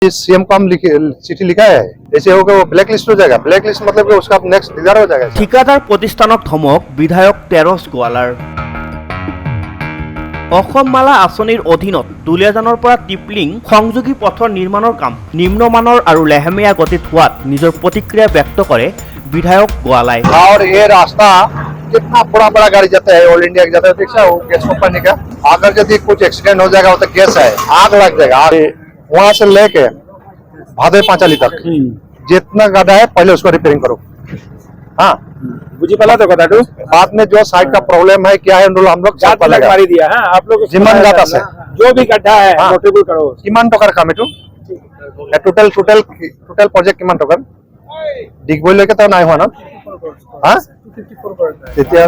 CM को हम चिट्ठी लिखा है, ऐसे होगा वो ब्लैक लिस्ट हो जाएगा। ब्लैक लिस्ट मतलब कि उसका नेक्स्ट डिजायर हो जाएगा। ঠিকাদার প্রতিষ্ঠানক ধমক বিধায়ক তেৰছ গোৱালাৰ। অসম মালা আঁচনিৰ অধীনত দুলীয়াজানৰ পৰা টিপলিং সংযোগী পথৰ নিৰ্মাণৰ কাম নিম্নমানৰ আৰু লেহেমীয়া গতিত হোৱাত নিজৰ প্ৰতিক্ৰিয়া ব্যক্ত কৰে বিধায়ক গোৱালাই। और ये रास्ता कितना बड़ा गाड़ी जाता है, ऑल इंडिया जाता है, देखा वो गैस कंपनी का। अगर यदि कुछ एक्सीडेंट हो जाएगा तो गैस है, आग लग जाएगा। वहां से लेके भादोई पांचाली तक जितना गाड़ा है पहले उसको रिपेयरिंग करो। हाँ बुझी पाला तो कथा बाद में जो साइड का प्रॉब्लम है क्या है हम लोग मारी दिया है आप लोग जिमान गाता से जो भी गड्ढा है नोटिबल करो किमान टकार काम एटू टोटल टोटल टोटल प्रोजेक्ट किमान टकार डिगबई लेके तो নাই হোৱা না হ্যাঁ তেতিয়া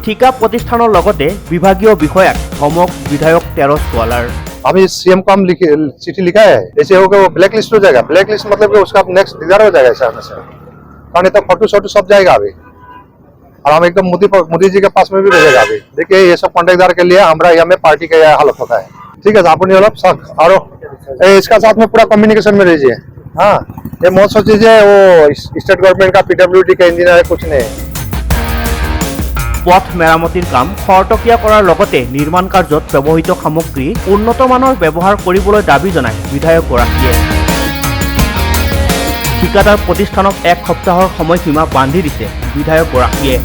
ঠিকা প্ৰতিষ্ঠানৰ লগতে বিভাগীয় বিষয়াক ধমক বিধায়ক তেৰছ গোৱালাৰ। अभी सीएम को हम चिट्ठी लिखा है, ऐसे होगा वो ब्लैक लिस्ट हो जाएगा। ब्लैक लिस्ट मतलब कि उसका नेक्स्ट डिजायर हो जाएगा ऐसा से, कारण तो फोटो शोटो सब जाएगा अभी। और हम एकदम मोदी जी के पास में भी भेजेगा अभी। देखिए ये सब कॉन्ट्रैक्टदार के लिए हमारा यहाँ में पार्टी का हालत होता है। ठीक है अपनी अलग शक और इसका साथ में पूरा कम्युनिकेशन में रहिए। हाँ ये मत सोचिए वो स्टेट गवर्नमेंट का पीडब्ल्यूडी का इंजीनियर कुछ नहीं। পথ মেৰামতিৰ কাম খৰতকীয়া কৰাৰ লগতে নিৰ্মাণ কাৰ্যত ব্যৱহৃত সামগ্ৰী উন্নত মানৰ ব্যৱহাৰ কৰিবলৈ দাবী জনায় বিধায়কগৰাকীয়ে। ঠিকাদাৰ প্ৰতিষ্ঠানক এক সপ্তাহৰ সময়সীমা বান্ধি দিছে বিধায়কগৰাকীয়ে।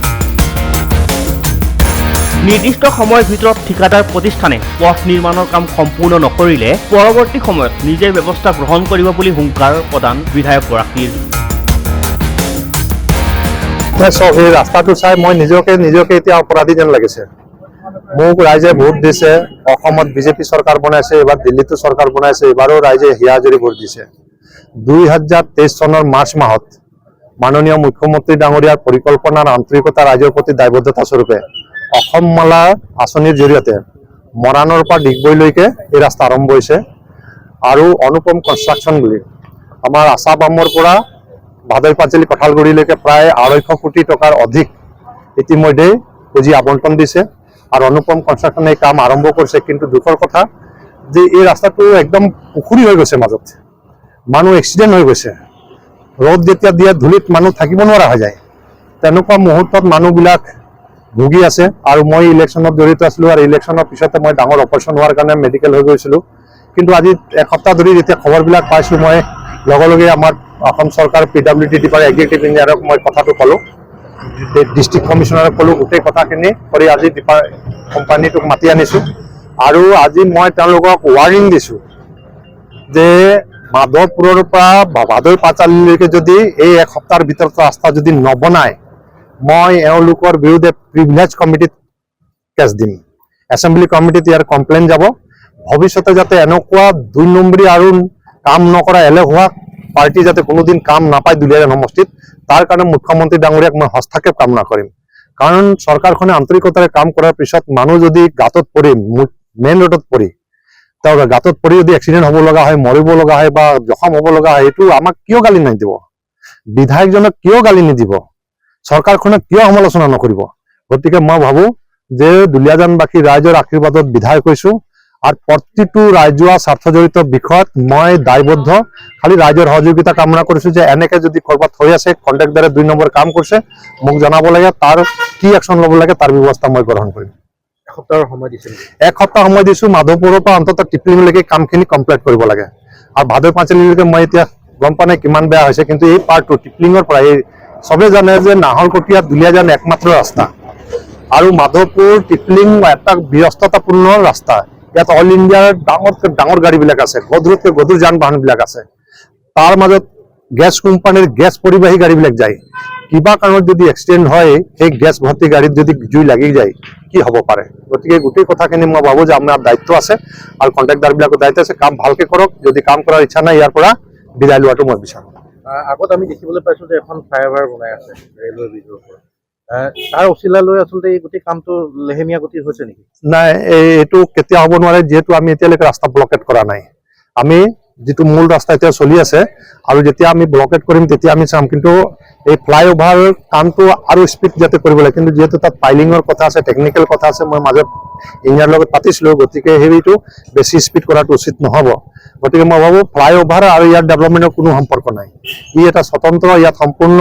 নিৰ্দিষ্ট সময়ৰ ভিতৰত ঠিকাদাৰ প্ৰতিষ্ঠানে পথ নিৰ্মাণৰ কাম সম্পূৰ্ণ নকৰিলে পৰৱৰ্তী সময়ত নিজে ব্যৱস্থা গ্ৰহণ কৰিব বুলি হুংকাৰ প্ৰদান বিধায়কগৰাকীৰ। सब এই ৰাস্তাটো চাই মই নিজকে এতিয়া অপৰাধী যেন লাগিছে। মোক ৰাইজে ভোট দিছে, অসমত বিজেপি চৰকাৰ বনাইছে, এবাৰ দিল্লীতো চৰকাৰ বনাইছে, এবাৰো ৰাইজে হিয়াজুৰি ভোট দিছে। 2023 চনৰ মাৰ্চ মাহত মাননীয় মুখ্যমন্ত্ৰী ডাঙৰীয়াৰ পৰিকল্পনাৰ আন্তৰিকতা ৰাইজৰ প্ৰতি দায়বদ্ধতা স্বৰূপে অসম মালা আঁচনিৰ জৰিয়তে মৰাণৰ পৰা ডিগবৈলৈকে এই ৰাস্তা আৰম্ভ হৈছে। আৰু অনুপম কনষ্ট্ৰাকশ্যন বুলি আমাৰ আছাবামৰ পৰা ভাদৈ পাঁচালী কঁঠালগুৰিলৈকে প্ৰায় 250 কোটি টকাৰ অধিক ইতিমধ্যে পুঁজি আবণ্টন দিছে আৰু অনুপম কনষ্ট্ৰাকশ্যনে এই কাম আৰম্ভ কৰিছে। কিন্তু দুখৰ কথা যে এই ৰাস্তাটো একদম পুখুৰী হৈ গৈছে, মাজত মানুহ এক্সিডেণ্ট হৈ গৈছে। ৰ'দ যেতিয়া দিয়ে ধূলিত মানুহ থাকিব নোৱাৰা হৈ যায়। তেনেকুৱা মুহূৰ্তত মানুহবিলাক ভুগি আছে। আৰু মই ইলেকশ্যনত জড়িত আছিলোঁ আৰু ইলেকশ্যনৰ পিছতে মই ডাঙৰ অপাৰেশ্যন হোৱাৰ কাৰণে মেডিকেল হৈ গৈছিলোঁ। কিন্তু আজি এসপ্তাহ ধৰি যেতিয়া খবৰবিলাক পাইছোঁ মই লগে লগে আমাৰ অসম চৰকাৰ পিডব্লিউডি ডিপাৰ্টমেণ্ট এক্সিকিউটিভ ইঞ্জিনিয়াৰক মই কথাটো ক'লোঁ, ডিষ্ট্ৰিক্ট কমিশ্যনাৰক ক'লোঁ, গোটেই কথাখিনি কৰি আজি কোম্পানীটোক মাতি আনিছোঁ। আৰু আজি মই তেওঁলোকক ৱাৰ্নিং দিছোঁ যে মাধৱপুৰৰ পৰা ভাদৈ পাঁচালীলৈকে যদি এই এক সপ্তাহৰ ভিতৰত ৰাস্তা যদি নবনায় মই এওঁলোকৰ বিৰুদ্ধে প্ৰিভিলেজ কমিটিত কেছ দিম। এছেম্বলি কমিটিত ইয়াৰ কমপ্লেইন যাব। ভৱিষ্যতে যাতে এনেকুৱা 2 নম্বৰী আৰু কাম নকৰা এলেহুৱা পাৰ্টি যাতে কোনোদিন কাম নাপায় দুলীয়াজান সমষ্টিত, তাৰ কাৰণে মুখ্যমন্ত্ৰী ডাঙৰীয়াক মই হস্তক্ষেপ কামনা কৰিম। কাৰণ চৰকাৰখনে আন্তৰিকতাৰে কাম কৰাৰ পিছত মানুহ যদি গাঁতত পৰি মেইন ৰোডত পৰি তেওঁলোকে গাঁতত পৰি যদি এক্সিডেণ্ট হ'ব লগা হয়, মৰিব লগা হয় বা জখম হ'ব লগা হয়, এইটো আমাক কিয় গালি নিদিব? বিধায়কজনক কিয় গালি নিদিব? চৰকাৰখনে কিয় সমালোচনা নকৰিব? গতিকে মই ভাবোঁ যে দুলীয়াজানবাসী ৰাইজৰ আশীৰ্বাদত বিধায়ক হৈছোঁ আৰু প্ৰতিটো ৰাজহুৱা স্বাৰ্থজড়িত বিষয়ত মই দায়বদ্ধ। খালি ৰাইজৰ সহযোগিতা কামনা কৰিছোঁ যে এনেকে যদি ক'ৰবাত হৈ আছে কণ্ট্ৰেক্টদাৰে 2 নম্বৰ কাম কৰিছে মোক জনাব লাগে, তাৰ কি একশ্যন ল'ব লাগে তাৰ ব্যৱস্থা মই গ্ৰহণ কৰিম। এক সপ্তাহ সময় দিছোঁ। মাধৱপুৰৰ পৰা অন্ততঃ টিপলিংলৈকে কামখিনি কমপ্লিট কৰিব লাগে। আৰু ভাদৈ পাঁচালীলৈকে মই এতিয়া গম পোৱা নাই কিমান বেয়া হৈছে, কিন্তু এই পাৰ্টটো টিপলিঙৰ পৰা এই চবেই জানে যে নাহৰকটীয়া দুলীয়াজান একমাত্ৰ ৰাস্তা আৰু মাধৱপুৰ টিপলিং এটা ব্যস্ততাপূৰ্ণ ৰাস্তা। ইয়াত অল ইণ্ডিয়াৰ ডাঙৰ গাড়ীবিলাক আছে, গধুৰতকৈ গধুৰ যান বাহনবিলাক আছে। তাৰ মাজত গেছ কোম্পানীৰ গেছ পৰিবাহী গাড়ীবিলাক যায়। কিবা কাৰণত যদি এক্সিডেণ্ট হয় সেই গেছ ভৰ্তি গাড়ীত যদি জুই লাগি যায় কি হ'ব পাৰে? গতিকে গোটেই কথাখিনি মই ভাবোঁ যে আমাৰ দায়িত্ব আছে আৰু কণ্ট্ৰেক্টদাৰবিলাকৰ দায়িত্ব আছে। কাম ভালকৈ কৰক। যদি কাম কৰাৰ ইচ্ছা নাই ইয়াৰ পৰা বিদায় লোৱাটো মই বিচাৰোঁ। আগত আমি দেখিবলৈ পাইছোঁ যে এখন ফ্লাইঅভাৰ বনাই আছে ৰেলৱে ব্ৰিজৰ ওপৰত, তাৰ অচিলা লৈ আচলতে এই গোটেই কামটো লেহেমীয়া গতি হৈছে নেকি? নাই, এইটো কেতিয়া হ'ব নোৱাৰে, যিহেতু আমি এতিয়ালৈকে ৰাস্তা ব্লকেট কৰা নাই। আমি যিটো মূল ৰাস্তা এতিয়া চলি আছে আৰু যেতিয়া আমি ব্লকেট কৰিম তেতিয়া আমি চাম কিন্তু এই ফ্লাইঅভাৰ কামটো আৰু স্পীড যাতে কৰিব লাগে কিন্তু যিহেতু তাত পাইলিঙৰ কথা আছে টেকনিকেল কথা আছে মই মাজত ইঞ্জিনিয়াৰৰ লগত পাতিছিলোঁ গতিকে সেইটো বেছি স্পীড কৰাটো উচিত নহ'ব গতিকে মই ভাবোঁ ফ্লাইঅভাৰ আৰু ইয়াৰ ডেভেলপমেণ্টৰ কোনো সম্পৰ্ক নাই ই এটা স্বতন্ত্ৰ ইয়াত সম্পূৰ্ণ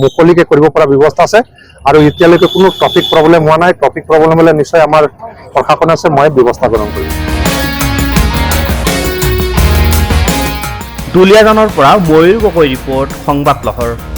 মুকলিকে কৰিব পৰা ব্যৱস্থা আছে আৰু এতিয়ালৈকে কোনো ট্ৰাফিক প্ৰব্লেম হোৱা নাই ট্ৰাফিক প্ৰব্লেম হ'লে নিশ্চয় আমাৰ প্ৰশাসন আছে মই ব্যৱস্থা গ্ৰহণ কৰিম দুলীয়াজানৰ পৰা ময়ূৰ গগৈ ৰিপৰ্ট সংবাদ লহৰ।